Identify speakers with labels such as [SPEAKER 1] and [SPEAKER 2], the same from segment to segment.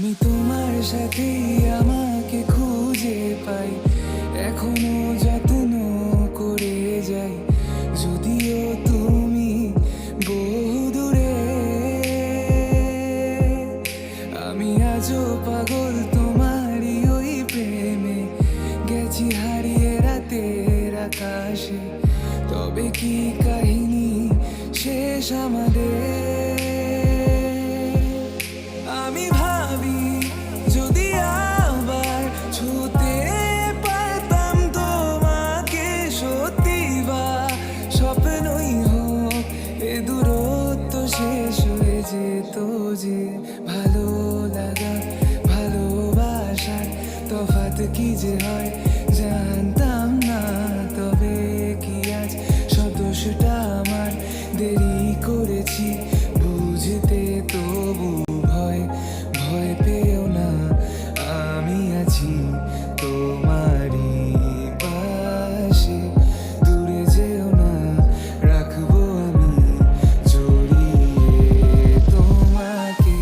[SPEAKER 1] আমি তোমার সাথেই আমাকে খুঁজে পাই, এখনো যত্ন করে যাই, যদিও তুমি বহুদূরে। আমি আজও পাগল তোমারই ওই প্রেমে, গেছি হারিয়ে রাতের আকাশে। তবে কি কাহিনী শেষ আমাদের? আমি ভাবি যদি আবার ছুতে পারতাম তোমাকে, সত্যি বা স্বপ্নই হোক এ দূরত্ব শেষ হয়ে যেত যে। ভালো লাগা ভালোবাসার তফাৎ কি যে হয় জানতাম না। তবে কি আজ সব দোষটা আমার, দেরি করেছি বুঝতে, তবু ভয় ভয় পেও না, আমি আছি তোমারই পাশে। দূরে যেও না, রাখবো আমি জড়িয়ে তোমাকে।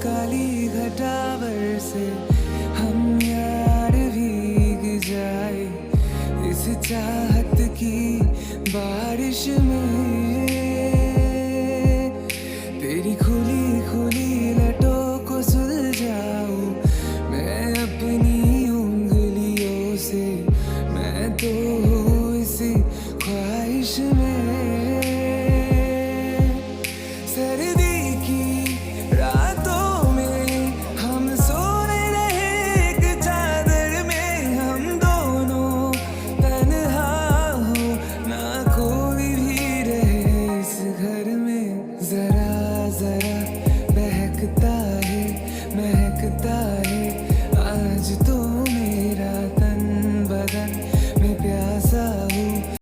[SPEAKER 1] काली घटा बरसे हम यार भीग जाए इस चाहत की बारिश में। तेरी खुली खुली लटों को सुलझाऊं मैं अपनी उंगलियों से, मैं तो हूँ इस ख्वाहिश में। सर्दी की रातों में हम सोए रहे एक चादर में, हम दोनों तन्हा हो ना कोई भी रहे इस घर में। जरा जरा बहकता